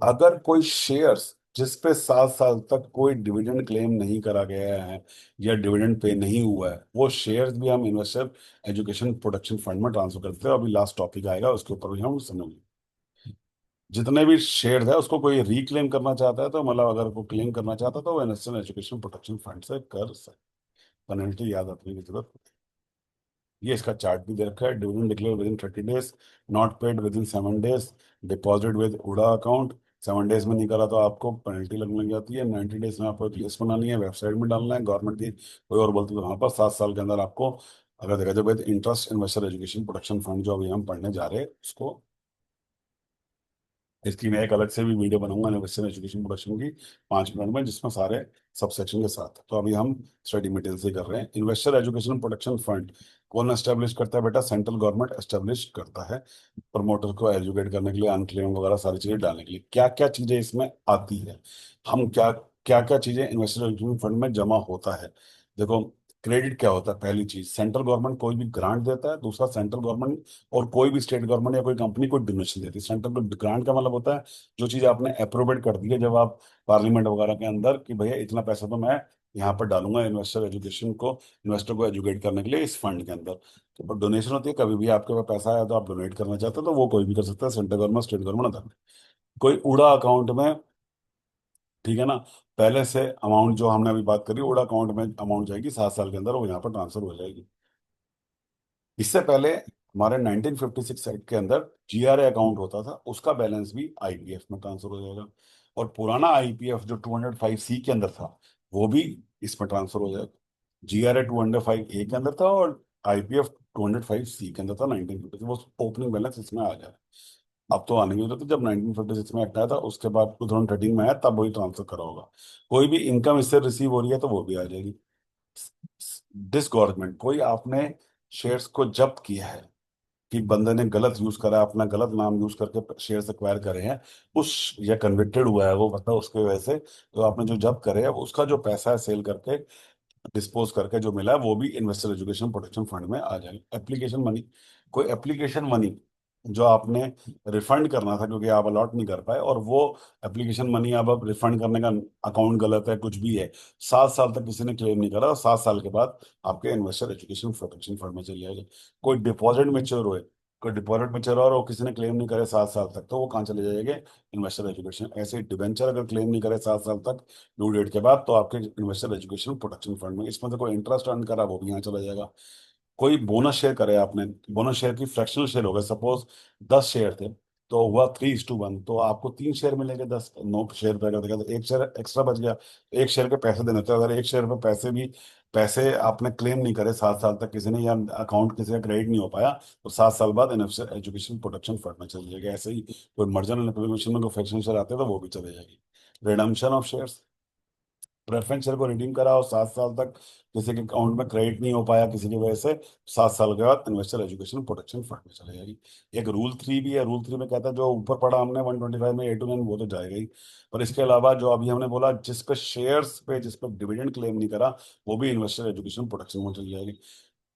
अगर कोई शेयर्स जिस पे 7 साल तक कोई डिविडेंड क्लेम नहीं करा गया है या डिविडेंड पे नहीं हुआ है, वो शेयर्स भी हम इन्वेस्टर एजुकेशन प्रोटेक्शन फंड में ट्रांसफर करते हैं। अभी लास्ट टॉपिक आएगा उसके ऊपर भी हम समझेंगे। जितने भी शेयर्स है उसको कोई रीक्लेम करना चाहता है तो मतलब अगर कोई क्लेम करना चाहता है तो वो इन्वेस्टर एजुकेशन प्रोटेक्शन फंड से कर सकता है। पेनल्टी याद रखने की जरूरत। ये इसका चार्ट भी दे रखा है। Dividend declare with in 30 days, not paid with in 7 days, deposit with उड़ा अकाउंट। 7 डेज में नहीं करा तो आपको पेनल्टी लगने लग जाती है। 90 डेज में आपको एक लिस्ट बनानी है, वेबसाइट में डालना है गवर्नमेंट की, कोई और बोलते तो वहां पर 7 साल के अंदर आपको, अगर देखा जाए with interest investor education protection fund जो अभी हम पढ़ने जा रहे हैं उसको, इसकी मैं एक अलग से भी वीडियो बनाऊंगा इन्वेस्टर एजुकेशन प्रोटेक्शन की, 5 मिनट में, जिसमें सारे सब सेक्शन के साथ। तो अभी हम स्टडी मटेरियल से कर रहे हैं। इन्वेस्टर एजुकेशन प्रोटेक्शन फंड कौन एस्टेब्लिश करता है बेटा, सेंट्रल गवर्नमेंट एस्टेब्लिश करता है। प्रमोटर को एजुकेट करने के लिए, अनक्लेम वगैरह सारी चीजें डालने के लिए। क्या क्या चीजें इसमें आती है, हम क्या क्या क्या चीजें इन्वेस्टर एजुकेशन फंड में जमा होता है। देखो, क्रेडिट क्या होता है, पहली चीज सेंट्रल गवर्नमेंट कोई भी ग्रांट देता है। दूसरा, सेंट्रल गवर्नमेंट और कोई भी स्टेट गवर्नमेंट या कोई कंपनी कोई डोनेशन देती है। सेंट्रल ग्रांट का मतलब होता है जो चीज आपने अप्रूवेट कर दी है जब आप पार्लियामेंट वगैरह के अंदर कि भैया इतना पैसा तो मैं यहाँ पर डालूंगा इन्वेस्टर एजुकेशन को, इन्वेस्टर को एजुकेट करने के लिए इस फंड के अंदर। तो डोनेशन होती है, कभी भी आपके पास पैसा आया तो आप डोनेट करना चाहते हो तो वो कोई भी कर सकता है, central government state government other. कोई उड़ा अकाउंट में, ठीक है ना, पहले से अमाउंट जो हमने अभी बात करी उड़ा अकाउंट में अमाउंट जाएगी 7 साल के अंदर वो यहाँ पर ट्रांसफर हो जाएगी। इससे पहले हमारे 1956 एक्ट के अंदर जीआरए अकाउंट होता था, उसका बैलेंस भी आईपीएफ में ट्रांसफर हो जाएगा। और पुराना आईपीएफ जो 205 सी के अंदर था वो भी इसमें ट्रांसफर हो जाएगा। जीआरए 205 ए के अंदर था और आईपीएफ 205 सी के अंदर था 1956, वो ओपनिंग बैलेंस इसमें आ जाए। अब तो आने की जरूरत है, जब 1956 में एक्ट आया था उसके बाद 2013 में आया तब वही ट्रांसफर करा होगा। कोई भी इनकम इससे रिसीव हो रही है तो वो भी आ जाएगी। डिसगॉर्जमेंट, कोई आपने शेयर्स को जब्त किया है कि बंदे ने गलत यूज करा, अपना गलत नाम यूज करके शेयर्स एक्वायर करे हैं, उस या कन्विक्टेड हुआ है वो, मतलब उसके वजह से तो आपने जो जब्त करे है उसका जो पैसा है सेल करके डिस्पोज करके जो मिला है वो भी इन्वेस्टर एजुकेशन प्रोटेक्शन फंड में आ जाएगा। एप्लीकेशन मनी, कोई एप्लीकेशन मनी जो आपने रिफंड करना था क्योंकि आप अलॉट नहीं कर पाए, और वो एप्लीकेशन मनी अब रिफंड करने का अकाउंट गलत है, कुछ भी है, 7 साल तक किसी ने क्लेम नहीं करा, और 7 साल के बाद आपके इन्वेस्टर एजुकेशन प्रोटेक्शन फंड में चले जाएगा। कोई डिपॉजिट मेच्योर हुए, कोई डिपॉजिट मेच्योर और वो किसी ने क्लेम नहीं करे 7 साल तक, तो वो कहाँ चले जाएंगे, इन्वेस्टर एजुकेशन। ऐसे डिबेंचर अगर क्लेम नहीं करे 7 साल तक ड्यू डेट के बाद, तो आपके इन्वेस्टर एजुकेशन प्रोटेक्शन फंड में, इसमें से कोई इंटरेस्ट अर्न करा वो भी यहाँ चला जाएगा। कोई बोनस शेयर करे आपने, बोनस शेयर की फ्रैक्शनल शेयर हो गए, सपोज 10 शेयर थे तो हुआ 3:1, तो आपको 3 शेयर मिलेंगे, 9 शेयर पे अगर देखा तो एक शेयर एक्स्ट्रा बच गया। एक शेयर के पैसे देने थे, अगर एक शेयर पे पैसे आपने क्लेम नहीं करे 7 साल तक किसी ने, या अकाउंट किसी का क्रेडिट नहीं हो पाया, तो 7 साल बाद इन्वेस्टर एजुकेशन प्रोटेक्शन फंड में चली जाएगी। ऐसे ही कोई मर्जर एंड एक्विजिशन में कोई फ्रैक्शनल शेयर आते हैं तो वो भी चले जाएगी। Redemption of shares, preference share को रिडीम करा और 7 साल तक किसी के अकाउंट में क्रेडिट नहीं हो पाया किसी की वजह से, 7 साल के बाद इन्वेस्टर एजुकेशन प्रोटेक्शन फंड में चले जाएगी। एक रूल 3 भी है, रूल 3 में कहता है जो ऊपर पढ़ा हमने 125 में A to N वो तो जाएगा ही, पर इसके अलावा जो अभी हमने बोला जिस पे शेयर्स पे जिस पे डिविडेंड क्लेम नहीं करा वो भी इन्वेस्टर एजुकेशन प्रोटेक्शन में चली जाएगी।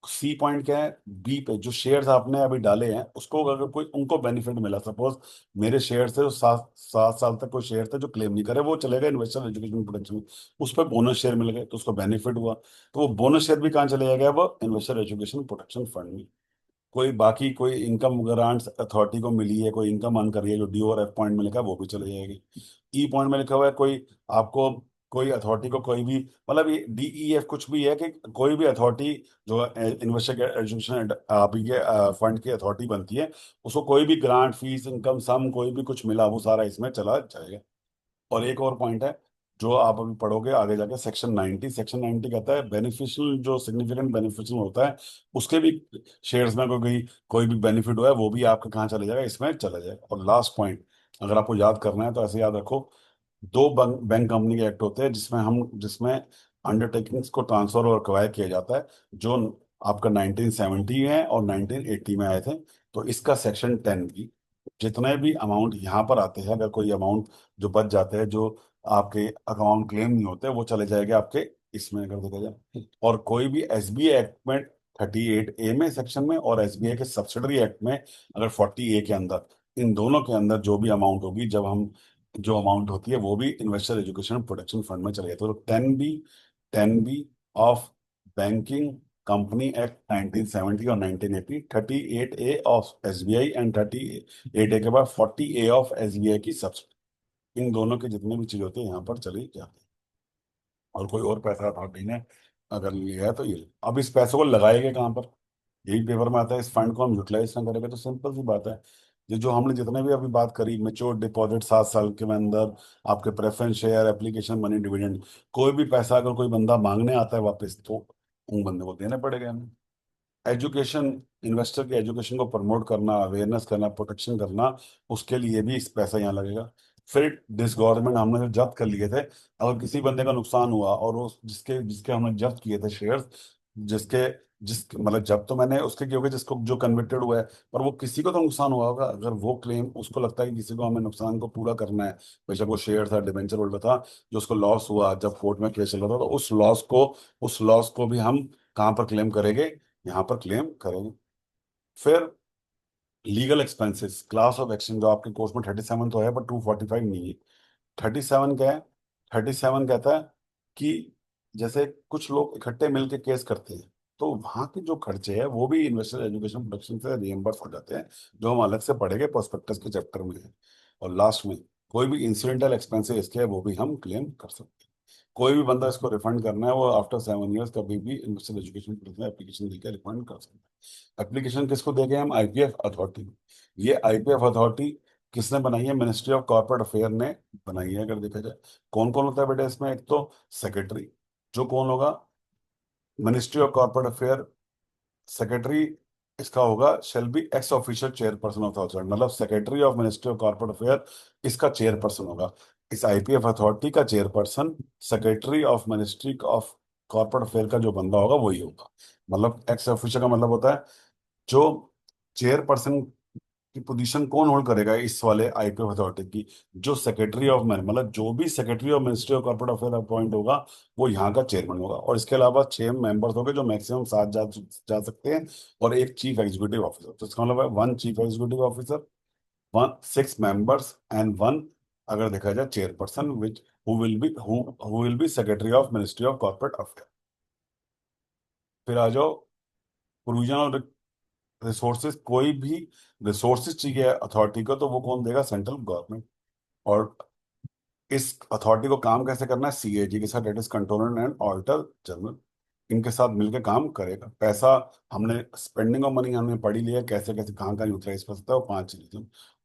सी पॉइंट क्या है, बी पे जो शेयर्स आपने अभी डाले हैं उसको अगर कोई उनको बेनिफिट मिला, सपोज मेरे शेयर थे जो 7 7 साल तक कोई शेयर थे जो क्लेम नहीं करे, वो चलेगा इन्वेस्टर एजुकेशन प्रोटेक्शन में। उस पर बोनस शेयर मिल गए तो उसको बेनिफिट हुआ, तो वो बोनस शेयर भी कहाँ चले जाएगा, वो इन्वेस्टर एजुकेशन प्रोटेक्शन फंड में। कोई बाकी कोई इनकम ग्रांट्स अथॉरिटी को मिली है, कोई इनकम अर्न करी है जो डी और एफ पॉइंट में लिखा है वो भी चले जाएगी। ई पॉइंट में लिखा हुआ है कोई आपको, कोई अथॉरिटी को कोई भी, मतलब ये DEF कुछ भी है कि कोई भी अथॉरिटी जो इन्वेस्टर एजुकेशन आप ये फंड की अथॉरिटी बनती है, उसको कोई भी ग्रांट फीस इनकम सम कोई भी कुछ मिला वो सारा इसमें चला जाएगा। और एक और पॉइंट है जो आप अभी पढ़ोगे आगे जाके, सेक्शन 90 कहता है बेनिफिशियल जो सिग्निफिकेंट बेनिफिशियल होता है उसके भी शेयर्स में कोई कोई भी बेनिफिट हुआ है वो भी आपका कहाँ चले जाएगा, इसमें चला जाएगा। और लास्ट पॉइंट अगर आपको याद करना है तो ऐसे याद रखो, दो बैंक बैंक कंपनी के एक्ट होते हैं जिसमें अंडरटेकिंग्स को ट्रांसफर और एक्वायर किया जाता है, जो आपका 1970 है और 1980 में आए थे। तो इसका सेक्शन 10 भी, जितने भी अमाउंट यहाँ पर आते हैं, अगर कोई अमाउंट जो बच जाते हैं जो आपके अकाउंट क्लेम नहीं होते वो चले जाएंगे आपके इसमें अगर देखा जाए। और कोई भी SBI एक्ट में 38A में सेक्शन में और SBI के सब्सिडरी एक्ट में अगर 40A के अंदर, इन दोनों के अंदर जो भी अमाउंट होगी, जब हम जो अमाउंट होती है वो भी इन्वेस्टर एजुकेशन प्रोटेक्शन फंड में चले जाते हैं। तो 10B of banking company act 1970 और 1980, 38A of SBI and 38A के बाद 40A ऑफ SBI की सब्सिडी, इन दोनों के जितने भी चीज होते हैं यहाँ पर चली जाती है। और कोई और पैसा अथॉरिटी ने अगर लिया है तो ये, अब इस पैसे को लगाएंगे कहाँ पर, यही पेपर में आता है, इस फंड को हम यूटिलाइज ना करेंगे तो सिंपल सी बात है, ये जो हमने जितने भी अभी बात करी, मेच्योर डिपॉजिट 7 साल के अंदर, आपके preference share, application money, dividend, कोई भी पैसा अगर कोई बंदा मांगने आता है वापस तो उन बंदे को देने पड़ेगा हमें। एजुकेशन, इन्वेस्टर के एजुकेशन को प्रमोट करना, अवेयरनेस करना, प्रोटेक्शन करना, उसके लिए भी इस पैसा यहाँ लगेगा। फिर डिसगवर्नमेंट हमने जो जब्त कर लिए थे, अगर किसी बंदे का नुकसान हुआ और वो जिसके जिसके हमने जब्त किए थे शेयर्स, जिसके जिस मतलब जब तो मैंने उसके किए होंगे जिसको जो कन्विक्टेड हुआ है, पर वो किसी को तो नुकसान हुआ होगा, अगर वो क्लेम उसको लगता है कि किसी को हमें नुकसान को पूरा करना है, बेशक वो शेयर था, डिबेंचर होल्डर था, जो उसको लॉस हुआ जब कोर्ट में केस चल रहा था, तो उस लॉस को भी हम कहाँ पर क्लेम करेंगे, यहाँ पर क्लेम करेंगे। फिर legal expenses, class of action जो आपके कोर्स में 37 तो है पर 245 नहीं है। 37 क्या है, 37 कहता है कि जैसे कुछ लोग इकट्ठे मिलकर केस करते हैं तो वहां के जो खर्चे हैं वो भी इन्वेस्टर एजुकेशन प्रोटेक्शन से रिएम्बर्स हो जाते हैं, जो हम अलग से पढ़ेंगे प्रोस्पेक्टस के चैप्टर में है। और लास्ट में कोई भी इंसिडेंटल एक्सपेंसेस इसके है वो भी हम क्लेम कर सकते हैं। कोई भी बंदा इसको रिफंड करना है वो आफ्टर 7 ईयर्स कभी भी इन्वेस्टर एजुकेशन एप्लीकेशन देकर रिफंड कर सकता है। एप्लीकेशन किसको देंगे हम? IPF authority. ये आईपीएफ अथॉरिटी किसने बनाई है? मिनिस्ट्री ऑफ कॉर्पोरेट अफेयर ने बनाई है। अगर देखा जाए कौन कौन होता है बेटा इसमें, एक तो सेक्रेटरी, जो कौन होगा? Ministry of corporate affair secretary इसका होगा shall be ex officio chairperson of the authority, मतलब secretary of ministry of corporate affair इसका चेयरपर्सन होगा। इस आईपीएफ अथॉरिटी का chairperson secretary of ministry of corporate affair का जो बंदा होगा वही होगा। मतलब एक्स ऑफिशियल का मतलब होता है जो चेयरपर्सन की पोजीशन कौन होल्ड करेगा इस वाले आईपीएफ अथॉरिटी की? जो सेक्रेटरी ऑफ मतलब जो भी secretary of ministry of corporate affair appoint होगा वो यहाँ का चेयरमैन होगा। और इसके अलावा 6 मेंबर्स होंगे जो मैक्सिमम 7 जा सकते हैं, और एक चीफ एग्जीक्यूटिव ऑफिसर। तो इसका मतलब है 1 chief executive officer, 6 members and one, अगर देखा जाए chairperson, which who will be secretary of ministry of corporate affair. फिर आ जाओ प्रोविजन ऑफ रिसोर्सेज। कोई भी रिसोर्सेज चाहिए अथॉरिटी को तो वो कौन देगा? Central government. और इस अथॉरिटी को काम कैसे करना है? सीएजी के साथ, that is controller and auditor general, इनके साथ मिलकर काम करेगा। पैसा हमने स्पेंडिंग ऑफ मनी हमने पढ़ी लिया, कैसे कैसे कहाँ कहाँ यूटिलाइज कर सकता है, वो 5 चीजें।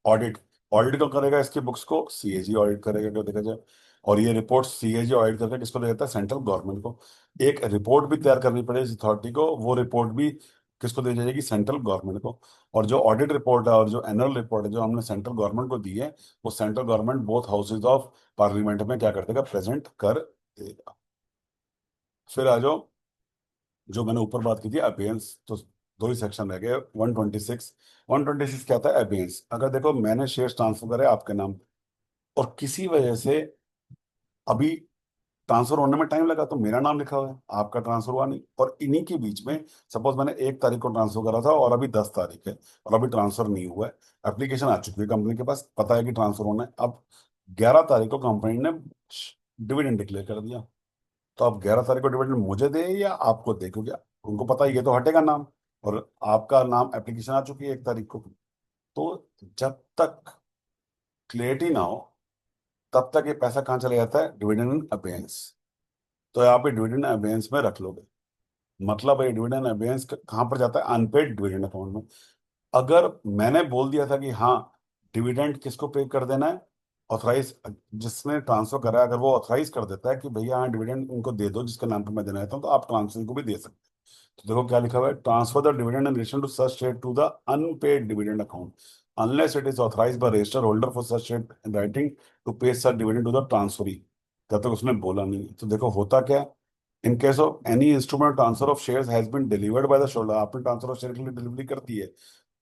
ऑडिट, ऑडिट को करेगा इसकी बुक्स को? सीएजी ऑडिट करेगा, क्या देखा जाए। और ये रिपोर्ट सीएजी ऑडिट करके किसको देता है? सेंट्रल गवर्नमेंट को। एक रिपोर्ट भी तैयार करनी पड़े इस अथॉरिटी को, वो रिपोर्ट भी किसको दी जाएगी? सेंट्रल गवर्नमेंट को। और जो ऑडिट रिपोर्ट है और जो एनुअल रिपोर्ट है जो हमने सेंट्रल गवर्नमेंट को दी है, वो central government both houses of parliament में क्या कर देगा? प्रेजेंट कर देगा। फिर आ जाओ जो मैंने ऊपर बात की थी अबेयंस, तो दो ही सेक्शन रह गए। 126, 126 क्या था? अबेयंस। अगर देखो मैंने शेयर्स ट्रांसफर करे आपके नाम, और किसी वजह से अभी ट्रांसफर होने में टाइम लगा, तो मेरा नाम लिखा हुआ है, आपका ट्रांसफर हुआ नहीं, और इन्हीं के बीच में सपोज मैंने 1 तारीख को ट्रांसफर करा था और अभी 10 तारीख है और अभी ट्रांसफर नहीं हुआ है, एप्लीकेशन आ चुकी है कंपनी के पास, पता है कि ट्रांसफर होना है। अब 11 तारीख को कंपनी ने डिविडेंड डिक्लेयर कर दिया, तो अब 11 तारीख को डिविडेंड मुझे दे या आपको दे? क्योंकि उनको पता है ये तो हटेगा नाम, और आपका नाम एप्लीकेशन आ चुकी है 1 तारीख को। तो जब तक क्लियरिटी ना हो तब तक ये पैसा कहाँ चला जाता है? Dividend abeyance. तो आप ये डिविडेंड अबेयंस में रख लोगे। मतलब ये डिविडेंड अबेयंस कहाँ पर जाता है? अनपेड डिविडेंड अकाउंट में। अगर मैंने बोल दिया था कि हाँ डिविडेंड किसको पे कर देना है, ऑथराइज, जिसने ट्रांसफर करा है, अगर वो ऑथराइज कर देता है कि भैया हाँ डिविडेंड इनको दे दो जिसके नाम पे मैं देना चाहता हूँ, तो आप ट्रांसफर को भी दे सकते हैं। तो देखो क्या लिखा हुआ है, transfer the dividend in relation to such share to the unpaid dividend account unless it is authorised by registered holder for such share in writing to pay such dividend to the transferee. तब तक उसने बोला नहीं। तो देखो होता क्या, in case of any instrument transfer of shares has been delivered by the shoulder, आपने ट्रांसफर ऑफ शेयर के लिए डिलीवरी कर दी है,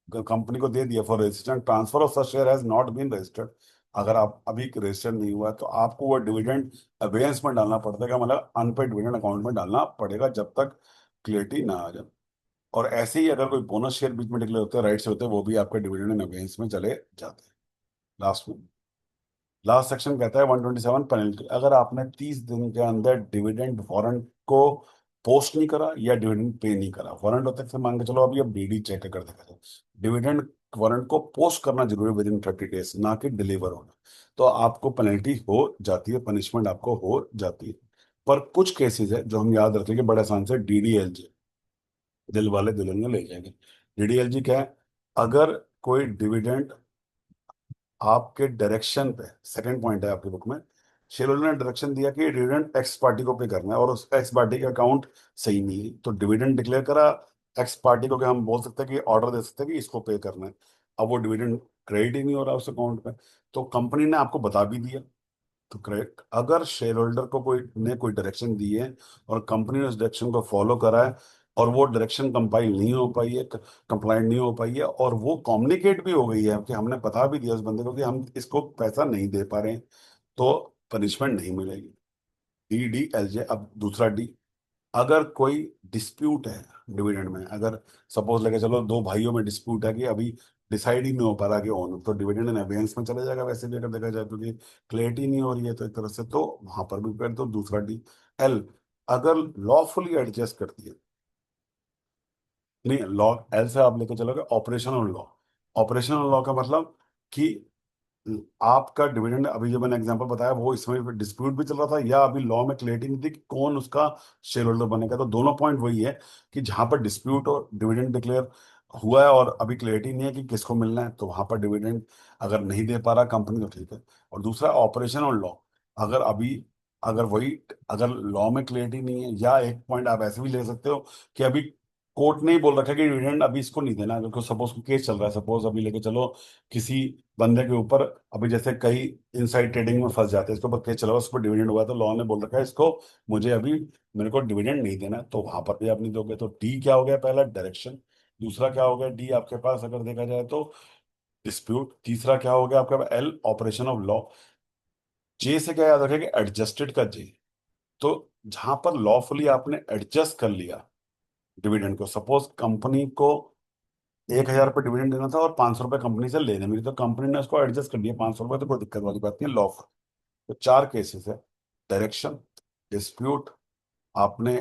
कंपनी को दे दिया, for registered transfer of such share has not been registered, अगर आप अभी रजिस्टर नहीं हुआ है, तो आपको वो डिविडेंड अवेयंस में डालना पड़ेगा, मतलब अनपेड डिविडेंड अकाउंट में डालना पड़ेगा जब तक क्लियरिटी ना आ जाए। और ऐसे ही अगर कोई बोनस शेयर बीच में डिक्लेयर होते हैं, राइट्स होते हैं, वो भी आपके डिविडेंड एंड अवेयंस में चले जाते हैं। लास्ट में लास्ट सेक्शन कहता है 127 पेनल्टी, अगर आपने 30 दिन के अंदर डिविडेंड वारंट को पोस्ट नहीं करा या डिविडेंड पे नहीं करा, वारंट होता है फिर मान के चलो अभी अब डीडी चेक कर देखा, डिविडेंड वारंट को पोस्ट करना जरूरी है विद इन 30 डेज, ना कि डिलीवर होना, तो आपको पेनल्टी हो जाती है, पनिशमेंट आपको हो जाती है। पर कुछ केसेस है जो हम याद रखेंगे बड़े आसान से, डीडीएलजे, दिल वाले दुल्हनिया ले जाएंगे। डीडीएलजी क्या है? अगर कोई डिविडेंड आपके डायरेक्शन पे, सेकंड पॉइंट है आपकी बुक में, शेयर होल्डर ने डायरेक्शन दिया कि डिविडेंड एक्स पार्टी को पे करना है और उस एक्स पार्टी का अकाउंट सही नहीं है, तो डिविडेंड डिक्लेयर करा एक्स पार्टी को, कि हम बोल सकते हैं कि ऑर्डर दे सकते हैं कि इसको पे करना है, अब वो डिविडेंड क्रेडिट ही नहीं हो रहा उस अकाउंट पे, तो कंपनी ने आपको बता भी दिया। तो करेक्ट, अगर शेयर होल्डर को कोई डायरेक्शन दी है और कंपनी ने उस डायरेक्शन को फॉलो करा है और वो डायरेक्शन कंपाइल नहीं हो पाई है, कंप्लाइंट नहीं हो पाई है, और वो कम्युनिकेट भी हो गई है कि हमने बता भी दिया उस बंदे को कि हम इसको पैसा नहीं दे पा रहे हैं, तो पनिशमेंट नहीं मिलेगी। D D L J. अब दूसरा डी, अगर कोई डिस्प्यूट है डिविडेंड में, अगर सपोज लेके चलो दो भाइयों में डिस्प्यूट है कि अभी डिसाइड ही नहीं हो पा रहा कि ओन, तो डिविडेंड एंड अवेयंस में चला जाएगा वैसे भी अगर देखा जाए, क्योंकि क्लैरिटी नहीं हो रही है तो एक तरह से, तो वहां पर भी कर दो। दूसरा डी एल, अगर लॉफुली एडजस्ट करती है, नहीं लॉ, एल से आप लेके चलोगे ऑपरेशनल लॉ। ऑपरेशनल लॉ का मतलब कि आपका डिविडेंड अभी जो मैंने एग्जांपल बताया वो इसमें डिस्प्यूट भी चल रहा था, या अभी लॉ में क्लैरिटी नहीं थी कि कौन उसका शेयर होल्डर बनेगा। तो दोनों पॉइंट वही है कि जहां पर डिस्प्यूट और डिविडेंड डिक्लेयर हुआ है और अभी क्लैरिटी नहीं है कि किसको मिलना है, तो वहां पर डिविडेंड अगर नहीं दे पा रहा कंपनी तो ठीक है। और दूसरा ऑपरेशन और लॉ, अगर अभी अगर वही अगर लॉ में क्लैरिटी नहीं है, या एक पॉइंट आप ऐसे भी ले सकते हो कि अभी कोर्ट ने ही बोल रखा है कि डिविडेंड अभी इसको नहीं देना, क्योंकि सपोज केस चल रहा है, सपोज अभी लेके चलो किसी बंदे के ऊपर, अभी जैसे कई इनसाइड ट्रेडिंग में फंस जाते हैं, इसके ऊपर केस चला हुआ, उस पर डिविडेंड हुआ है, तो लॉ ने बोल रखा है इसको मुझे अभी मेरे को डिविडेंड नहीं देना, तो वहां पर भी आप नहीं दोगे। तो डी क्या हो गया, पहला डायरेक्शन, दूसरा क्या हो गया डी आपके पास अगर देखा जाए तो डिस्प्यूट, तीसरा क्या हो गया आपके पास एल ऑपरेशन ऑफ लॉ, जे से क्या याद रखेगा एडजस्टेड का जे। तो जहां पर लॉफुली आपने एडजस्ट कर लिया डिविडेंड को, सपोज कंपनी को 1,000 रुपये डिविडेंड देना था और 500 रुपये कंपनी से लेने मिली, तो कंपनी ने उसको एडजस्ट कर दिया 500 रुपये, तो कोई दिक्कत वाली बात नहीं है लॉ। तो चार केसेस है, डायरेक्शन, डिस्प्यूट, आपने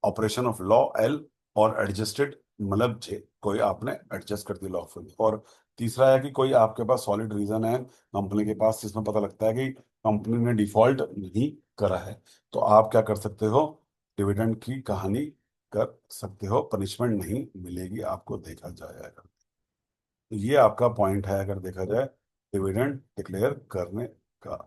ऑपरेशन ऑफ लॉ एल, और एडजस्टेड मतलब जे, कोई आपने एडजस्ट कर दिया लॉफुली। और तीसरा है कि कोई आपके पास सॉलिड रीजन है कंपनी के पास जिसमें पता लगता है कि कंपनी ने डिफॉल्ट नहीं करा है, तो आप क्या कर सकते हो, डिविडेंड की कहानी कर सकते हो, पनिशमेंट नहीं मिलेगी आपको, देखा जाएगा। तो ये आपका पॉइंट है अगर देखा जाए डिविडेंड डिक्लेयर करने का।